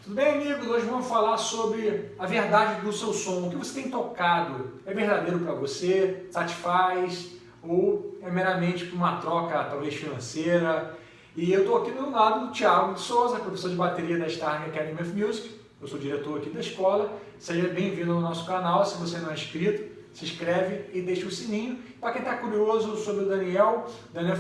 Tudo bem, amigos? Hoje vamos falar sobre a verdade do seu som. O que você tem tocado é verdadeiro para você, satisfaz ou é meramente para uma troca talvez financeira? E eu estou aqui do lado do Thiago de Souza, professor de bateria da Starling Academy of Music. Eu sou diretor aqui da escola. Seja bem-vindo ao nosso canal. Se você não é inscrito, se inscreve e deixa o sininho. Para quem está curioso sobre o Daniel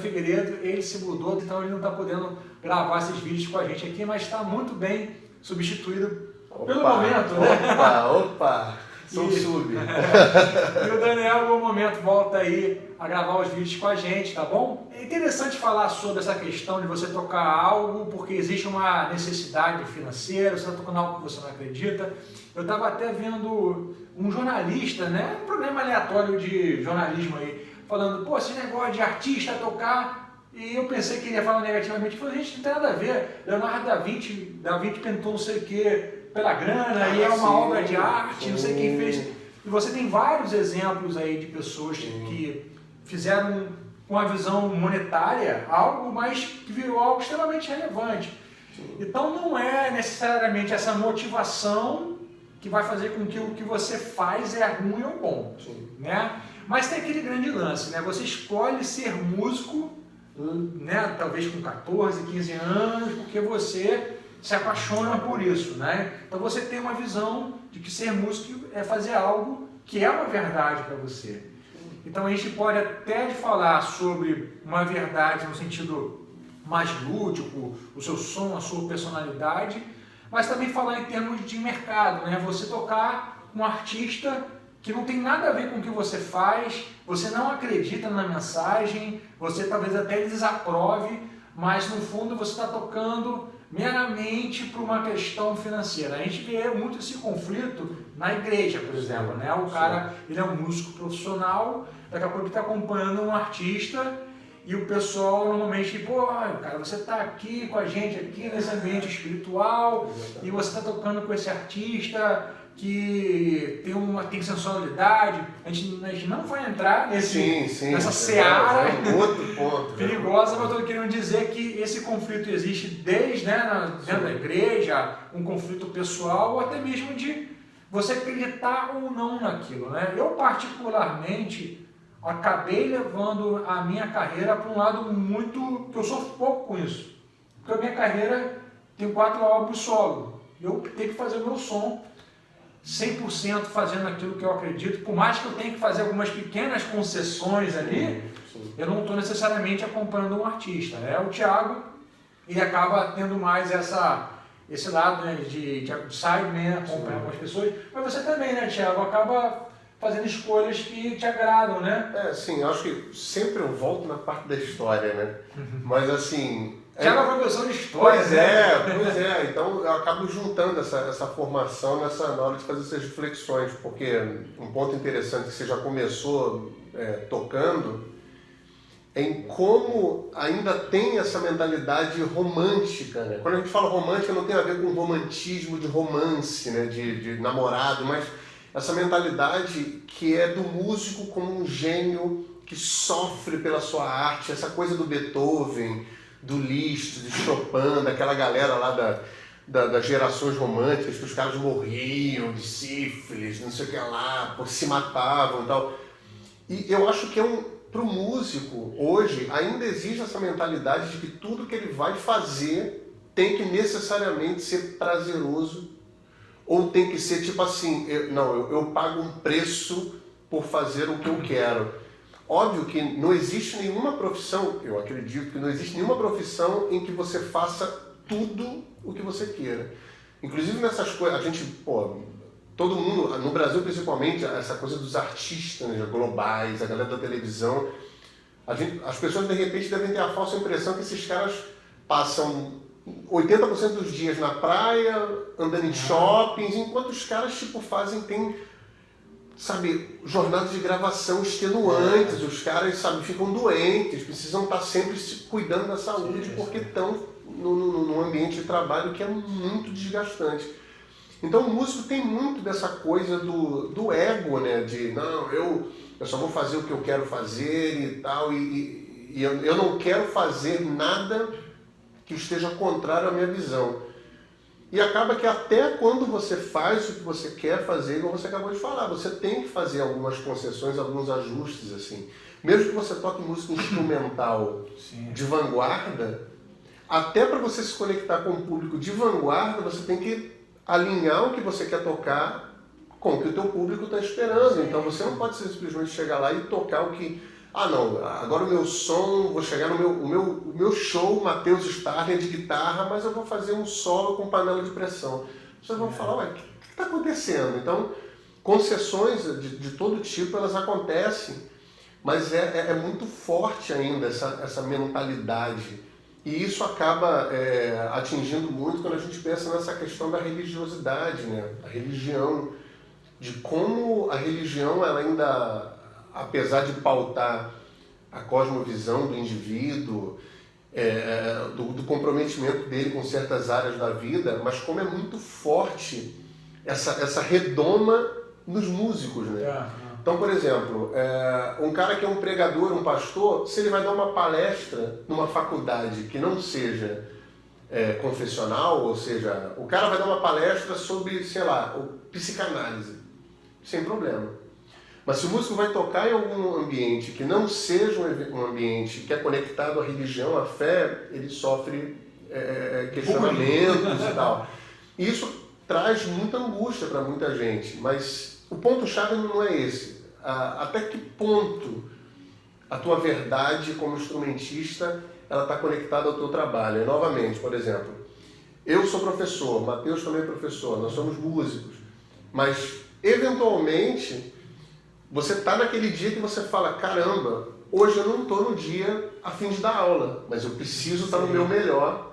Figueiredo, ele se mudou, então ele não está podendo gravar esses vídeos com a gente aqui, mas está muito bem substituído pelo momento, né? Opa! Sou sub. E o Daniel, no momento, volta aí a gravar os vídeos com a gente, tá bom? É interessante falar sobre essa questão de você tocar algo porque existe uma necessidade financeira, você está tocando algo que você não acredita. Eu estava até vendo um jornalista, né? Um programa aleatório de jornalismo aí, falando, pô, esse negócio de artista tocar. E eu pensei que ele ia falar negativamente, falei, gente, não tem nada a ver. Leonardo da Vinci pintou não sei o que pela grana, e é uma obra de arte, não sei quem fez. E você tem vários exemplos aí de pessoas que fizeram com a visão monetária algo, mas que virou algo extremamente relevante. Então não é necessariamente essa motivação que vai fazer com que o que você faz é ruim ou bom, né? Mas tem aquele grande lance, né? Você escolhe ser músico, né? Talvez com 14, 15 anos, porque você se apaixona por isso, né? Então você tem uma visão de que ser músico é fazer algo que é uma verdade para você. Então a gente pode até falar sobre uma verdade no sentido mais lúdico, o seu som, a sua personalidade, mas também falar em termos de mercado, né? Você tocar com um artista que não tem nada a ver com o que você faz, você não acredita na mensagem, você talvez até desaprove, mas no fundo você está tocando meramente por uma questão financeira. A gente vê muito esse conflito na igreja, por exemplo, né? O cara, ele é um músico profissional, daqui a pouco ele está acompanhando um artista e o pessoal normalmente, pô, cara, você está aqui com a gente aqui nesse ambiente espiritual e você está tocando com esse artista que tem sensualidade. A gente não vai entrar nessa seara perigosa, mas eu estou querendo dizer que esse conflito existe desde dentro da igreja, um conflito pessoal, ou até mesmo de você acreditar ou não naquilo, né? Eu particularmente acabei levando a minha carreira para um lado muito, que eu sofro pouco com isso, porque a minha carreira tem 4 álbuns solo, eu tenho que fazer o meu som 100% fazendo aquilo que eu acredito, por mais que eu tenha que fazer algumas pequenas concessões ali, eu não estou necessariamente acompanhando um artista, né? O Thiago, ele acaba tendo mais esse lado, né, de sideman, acompanhar algumas pessoas, mas você também, né, Thiago, acaba fazendo escolhas que te agradam, né? Sim, acho que sempre eu volto na parte da história, né? Mas assim... Thiago é professor de história, pois é. Então eu acabo juntando essa formação na hora de fazer essas reflexões, porque um ponto interessante que você já começou tocando é em como ainda tem essa mentalidade romântica, né? Quando a gente fala romântica não tem a ver com romantismo de romance, né? de namorado, mas essa mentalidade que é do músico como um gênio que sofre pela sua arte, essa coisa do Beethoven, do Liszt, de Chopin, daquela galera lá das gerações românticas, que os caras morriam de sífilis, não sei o que lá, se matavam e tal. E eu acho que para o músico, hoje, ainda existe essa mentalidade de que tudo que ele vai fazer tem que necessariamente ser prazeroso, ou tem que ser tipo assim, eu pago um preço por fazer o que eu quero. Óbvio que não existe nenhuma profissão, eu acredito que não existe nenhuma profissão em que você faça tudo o que você queira. Inclusive nessas coisas, a gente, todo mundo, no Brasil principalmente, essa coisa dos artistas, né, globais, a galera da televisão, as pessoas de repente devem ter a falsa impressão que esses caras passam 80% dos dias na praia, andando em shoppings, enquanto os caras tem jornadas de gravação extenuantes, os caras, ficam doentes, precisam estar sempre se cuidando da saúde, porque estão num ambiente de trabalho que é muito desgastante. Então o músico tem muito dessa coisa do ego, né? De, não, eu só vou fazer o que eu quero fazer e tal, e eu não quero fazer nada que esteja contrário à minha visão. E acaba que até quando você faz o que você quer fazer, como você acabou de falar, você tem que fazer algumas concessões, alguns ajustes, assim. Mesmo que você toque música instrumental de vanguarda, até para você se conectar com um público de vanguarda, você tem que alinhar o que você quer tocar com o que o teu público está esperando. Então você não pode simplesmente chegar lá e tocar o que... Ah não, agora o meu som, vou chegar no meu show, Matheus Starling de guitarra, mas eu vou fazer um solo com panela de pressão. Vocês vão falar, ué, o que está acontecendo? Então, concessões de todo tipo, elas acontecem, mas é muito forte ainda essa mentalidade. E isso acaba atingindo muito quando a gente pensa nessa questão da religiosidade, né? A religião, de como a religião ela ainda, apesar de pautar a cosmovisão do indivíduo, do comprometimento dele com certas áreas da vida, mas como é muito forte essa redoma nos músicos, né? Então, por exemplo, um cara que é um pregador, um pastor, se ele vai dar uma palestra numa faculdade que não seja confessional, ou seja, o cara vai dar uma palestra sobre, sei lá, psicanálise, sem problema. Mas se o músico vai tocar em algum ambiente que não seja um ambiente que é conectado à religião, à fé, ele sofre questionamentos e tal. E isso traz muita angústia para muita gente, mas o ponto-chave não é esse. Até que ponto a tua verdade como instrumentista ela está conectada ao teu trabalho? E, novamente, por exemplo, eu sou professor, Matheus também é professor, nós somos músicos, mas eventualmente você está naquele dia que você fala, caramba, hoje eu não estou no dia a fim de dar aula, mas eu preciso estar no meu melhor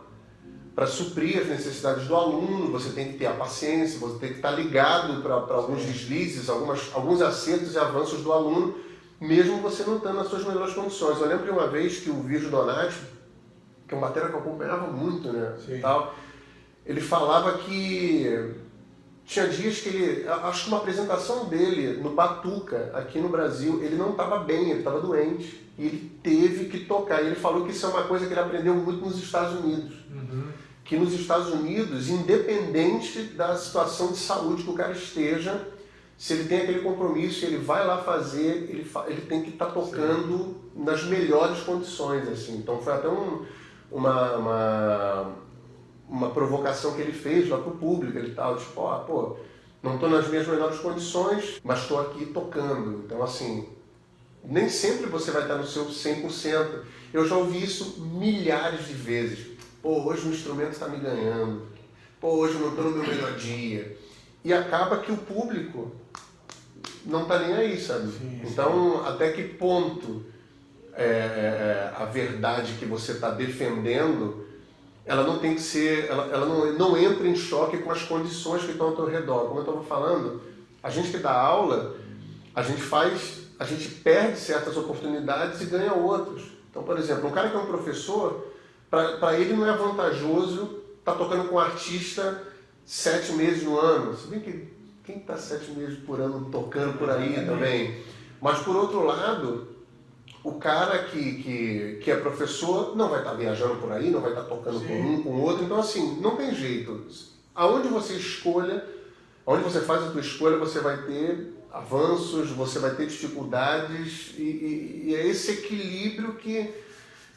para suprir as necessidades do aluno, você tem que ter a paciência, você tem que estar ligado para alguns deslizes, alguns acertos e avanços do aluno, mesmo você não estando nas suas melhores condições. Eu lembro de uma vez que o Virgil Donati, que é um batera que eu acompanhava muito, né, tal, ele falava que tinha dias que ele, acho que uma apresentação dele no Batuca, aqui no Brasil, ele não estava bem, ele estava doente, e ele teve que tocar. E ele falou que isso é uma coisa que ele aprendeu muito nos Estados Unidos. Que nos Estados Unidos, independente da situação de saúde que o cara esteja, se ele tem aquele compromisso, ele vai lá fazer, ele tem que estar tocando nas melhores condições, assim. Então foi até uma provocação que ele fez lá pro público, ele tal, tipo, pô, não estou nas minhas melhores condições, mas estou aqui tocando. Então, assim, nem sempre você vai estar no seu 100%. Eu já ouvi isso milhares de vezes. Pô, hoje o instrumento está me ganhando. Pô, hoje eu não estou no meu melhor dia. E acaba que o público não está nem aí, sabe? Então, até que ponto a verdade que você está defendendo, ela não tem que ser, ela não entra em choque com as condições que estão ao teu redor. Como eu estava falando, a gente que dá aula, a gente perde certas oportunidades e ganha outras. Então, por exemplo, um cara que é um professor, para ele não é vantajoso estar tocando com um artista 7 meses no ano. Se bem que quem está 7 meses por ano tocando por aí também? Mas, por outro lado, o cara que é professor não vai estar viajando por aí, não vai estar tocando com um, com o outro. Então, assim, não tem jeito. Aonde você escolha, aonde você faz a tua escolha, você vai ter avanços, você vai ter dificuldades, e é esse equilíbrio que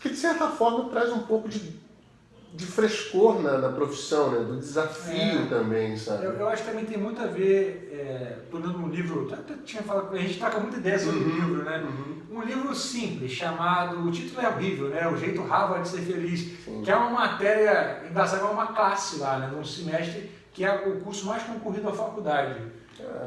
de certa forma traz um pouco de frescor na profissão, né? Do desafio também, sabe? Eu acho que também tem muito a ver, estou lendo um livro, até tinha falado, a gente taca muita ideia sobre o livro, né? Um livro simples, chamado, o título é horrível, né? O Jeito Harvard de Ser Feliz, que é uma matéria, engraçada, é uma classe lá, né? Num semestre, que é o curso mais concorrido da faculdade.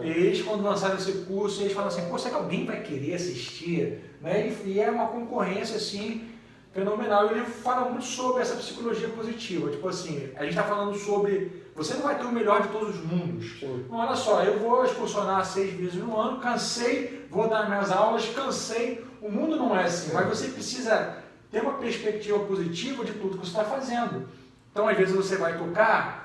E eles, quando lançaram esse curso, eles falam assim, pô, será que alguém vai querer assistir? Né? E é uma concorrência, assim, fenomenal. E ele fala muito sobre essa psicologia positiva. Tipo assim, a gente está falando sobre, você não vai ter o melhor de todos os mundos. Não, olha só, eu vou excursionar 6 vezes no ano, cansei, vou dar minhas aulas, cansei. O mundo não é assim, mas você precisa ter uma perspectiva positiva de tudo que você está fazendo. Então, às vezes você vai tocar,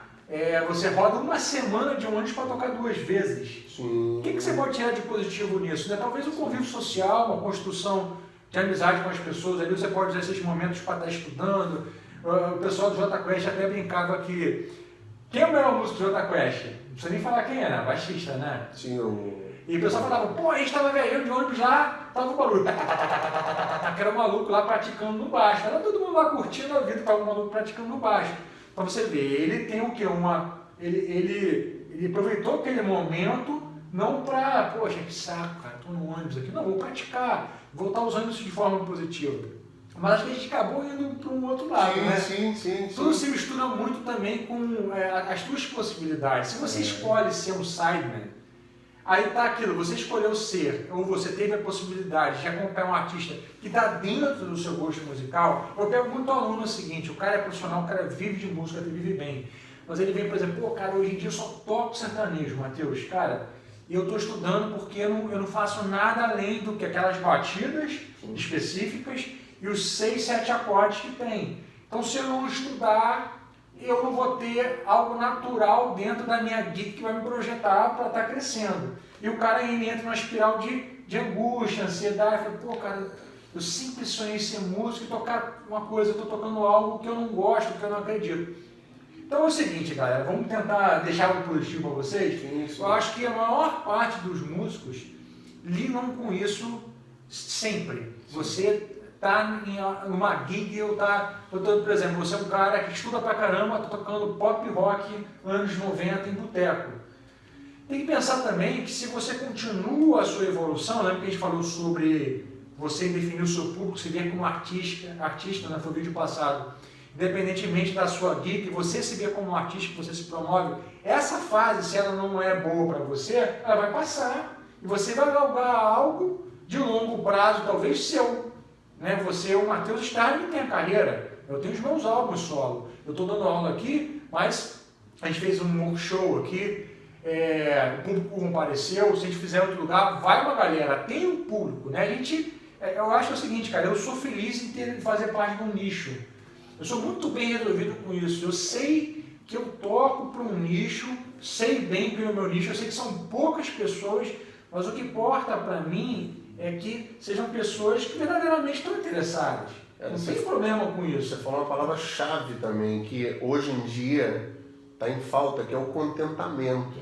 você roda uma semana de ônibus para tocar 2 vezes. O que você pode tirar de positivo nisso? Né? Talvez um convívio social, uma construção de amizade com as pessoas, ali você pode usar esses momentos para estar estudando. O pessoal do Jota Quest até brincava que Quem é o melhor músico de Jota Quest? Não precisa nem falar quem era, baixista, né? Sim, E o pessoal falava, pô, a gente tava viajando de ônibus lá, tava o barulho, que era o maluco lá praticando no baixo. Era todo mundo lá curtindo a vida, tava o maluco praticando no baixo. Pra você ver, ele tem o quê? Ele aproveitou aquele momento não pra, poxa, que saco, cara, tô no ônibus aqui. Não, vou praticar, voltar usando isso de forma positiva. Mas acho que a gente acabou indo para um outro lado, sim, né? Sim. Tudo se mistura muito também com as tuas possibilidades. Se você escolhe ser um sideman, aí tá aquilo, você escolheu ser, ou você teve a possibilidade de acompanhar um artista que está dentro do seu gosto musical. Eu pego muito aluno o seguinte, o cara é profissional, o cara vive de música, ele vive bem. Mas ele vem, por exemplo, pô, cara, hoje em dia eu só toco sertanejo, Matheus, cara, e eu estou estudando porque eu não faço nada além do que aquelas batidas específicas e os 6, 7 acordes que tem. Então, se eu não estudar, eu não vou ter algo natural dentro da minha gig que vai me projetar para estar crescendo. E o cara aí entra numa espiral de angústia, ansiedade, fala, pô, cara, eu sempre sonhei em ser músico e tocar uma coisa, eu estou tocando algo que eu não gosto, que eu não acredito. Então é o seguinte, galera, vamos tentar deixar algo positivo para vocês. Sim. Eu acho que a maior parte dos músicos lidam com isso sempre. Sim. Você tá numa gig, por exemplo, você é um cara que estuda pra caramba, tá tocando pop rock anos 90 em boteco. Tem que pensar também que se você continua a sua evolução, lembra que a gente falou sobre você definir o seu público, se ver como artista, né, foi o vídeo passado, independentemente da sua gig, você se vê como um artista, que você se promove, essa fase, se ela não é boa para você, ela vai passar e você vai galgar algo de longo prazo, talvez seu. Né? Você, o Matheus Starling, tem a carreira, eu tenho os meus álbuns solo, eu estou dando aula aqui, mas a gente fez um show aqui, o público compareceu, se a gente fizer em outro lugar, vai uma galera, tem um público, né? Eu acho o seguinte, cara, eu sou feliz em fazer parte de um nicho, eu sou muito bem resolvido com isso, eu sei que eu toco para um nicho, sei bem que é o meu nicho, eu sei que são poucas pessoas, mas o que importa para mim é que sejam pessoas que verdadeiramente estão interessadas. Não tem problema com isso. Você falou uma palavra-chave também, que hoje em dia está em falta, que é o contentamento.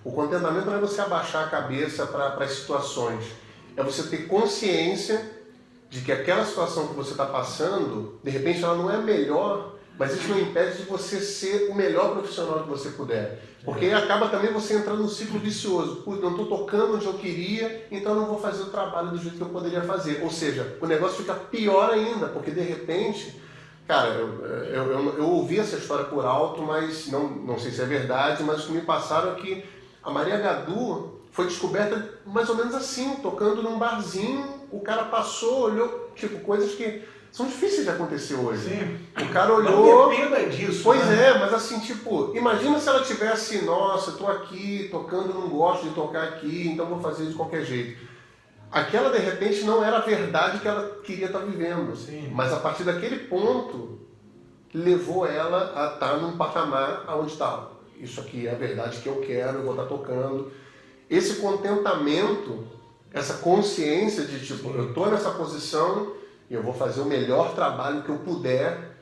O contentamento não é você abaixar a cabeça para as situações, é você ter consciência de que aquela situação que você está passando, de repente ela não é a melhor, mas isso não impede de você ser o melhor profissional que você puder. Porque acaba também você entrando num ciclo vicioso. Putz, não estou tocando onde eu queria, então não vou fazer o trabalho do jeito que eu poderia fazer. Ou seja, o negócio fica pior ainda, porque de repente, cara, eu ouvi essa história por alto, mas não sei se é verdade, mas o que me passaram é que a Maria Gadu foi descoberta mais ou menos assim, tocando num barzinho, o cara passou, olhou, tipo, coisas que são difíceis de acontecer hoje. Sim. O cara olhou... Não dependa disso. Pois né? é, mas assim, tipo, imagina se ela tivesse, nossa, eu tô aqui tocando, não gosto de tocar aqui, então vou fazer de qualquer jeito. Aquela, de repente, não era a verdade que ela queria estar vivendo. Sim. Mas a partir daquele ponto, levou ela a estar num patamar onde está. Isso aqui é a verdade que eu quero, eu vou estar tocando. Esse contentamento, essa consciência de, tipo, eu estou nessa posição e eu vou fazer o melhor trabalho que eu puder,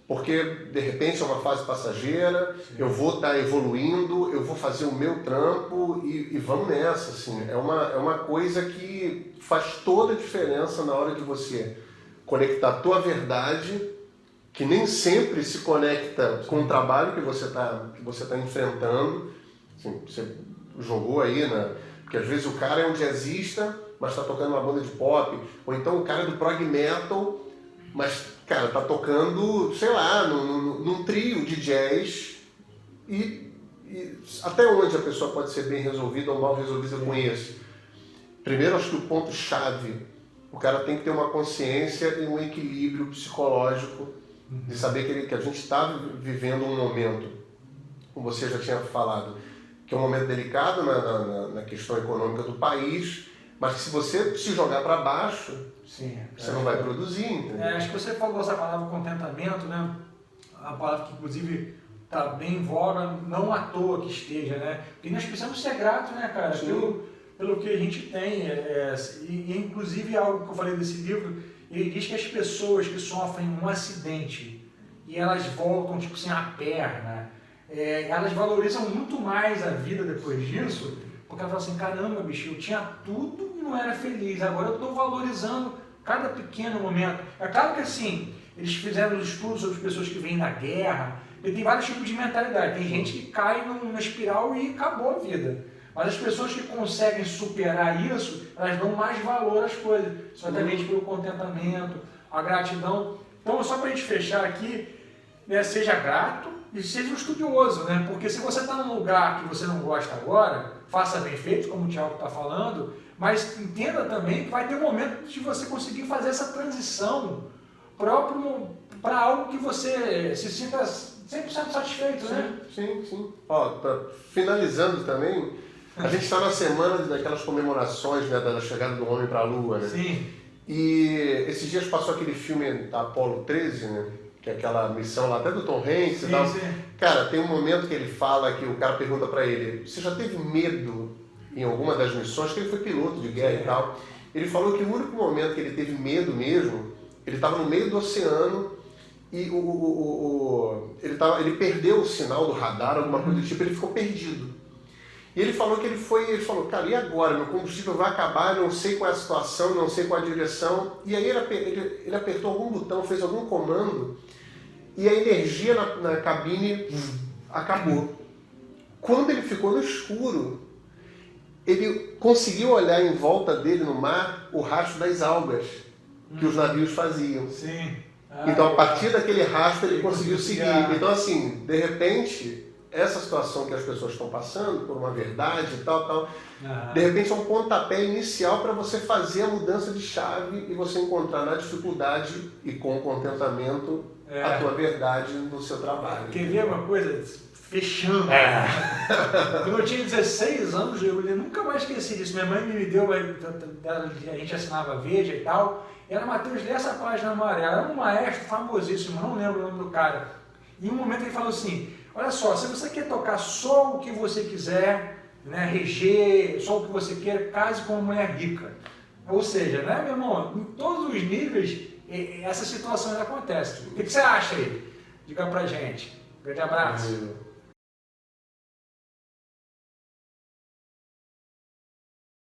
porque de repente é uma fase passageira, eu vou estar evoluindo, eu vou fazer o meu trampo e vamos nessa, assim. É uma coisa que faz toda a diferença na hora de você conectar a tua verdade, que nem sempre se conecta com o trabalho que você tá enfrentando. Assim, você jogou aí, né? Porque às vezes o cara é um jazzista, mas está tocando uma banda de pop, ou então o cara é do prog metal, mas, cara, tá tocando, sei lá, num trio de jazz, e até onde a pessoa pode ser bem resolvida ou mal resolvida com isso? Primeiro, acho que o ponto-chave, o cara tem que ter uma consciência e um equilíbrio psicológico de saber que a gente está vivendo um momento, como você já tinha falado, que é um momento delicado na questão econômica do país, mas que se você se jogar para baixo, sim, você não vai produzir, entendeu? Acho que você falou essa palavra contentamento, né? A palavra que inclusive está bem em voga, não à toa que esteja, né? Porque nós precisamos ser gratos, né, cara? Pelo que a gente tem. E inclusive algo que eu falei desse livro, ele diz que as pessoas que sofrem um acidente e elas voltam, tipo assim, a perna, elas valorizam muito mais a vida depois disso, porque elas falam assim, caramba, bicho, eu tinha tudo e não era feliz, agora eu estou valorizando cada pequeno momento. É claro que assim, eles fizeram estudos sobre pessoas que vêm da guerra, e tem vários tipos de mentalidade. Tem gente que cai numa espiral e acabou a vida. Mas as pessoas que conseguem superar isso, elas dão mais valor às coisas. Exatamente pelo contentamento, a gratidão. Então, só para a gente fechar aqui, né, seja grato e seja um estudioso, né? Porque se você está num lugar que você não gosta agora, faça bem feito, como o Thiago está falando, mas entenda também que vai ter um momento de você conseguir fazer essa transição para algo que você se sinta 100% satisfeito, né? Sim. Ó, finalizando também, a gente está na semana daquelas comemorações, né, da chegada do homem para a Lua, né? Sim. E esses dias passou aquele filme da Apollo 13, né? Que é aquela missão lá até do Tom Hanks e tal. Sim. Cara, tem um momento que ele fala, que o cara pergunta para ele, você já teve medo em alguma das missões? Que ele foi piloto de guerra e tal. Ele falou que o único momento que ele teve medo mesmo, ele estava no meio do oceano e ele perdeu o sinal do radar, alguma coisa do tipo, ele ficou perdido. E ele falou que ele falou, cara, e agora? Meu combustível vai acabar, eu não sei qual é a situação, não sei qual é a direção. E aí ele apertou algum botão, fez algum comando, e a energia na cabine acabou. Quando ele ficou no escuro, ele conseguiu olhar em volta dele no mar o rastro das algas que os navios faziam. Sim. Então, a partir daquele rastro, ele conseguiu seguir. Então, assim, de repente, essa situação que as pessoas estão passando, por uma verdade e tal, de repente é um pontapé inicial para você fazer a mudança de chave e você encontrar na dificuldade e com o contentamento a tua verdade no seu trabalho. Quer ver uma coisa? Fechando. Quando eu tinha 16 anos, eu nunca mais esqueci disso. Minha mãe me deu, a gente assinava Veja e tal. Era Matheus, lê essa página amarela. Era um maestro famosíssimo, não lembro o nome do cara. E em um momento ele falou assim, olha só, se você quer tocar só o que você quiser, né, reger só o que você quer, case com uma mulher rica. Ou seja, né, meu irmão, em todos os níveis, essas situações acontecem. O que você acha aí? Diga pra gente. Grande abraço.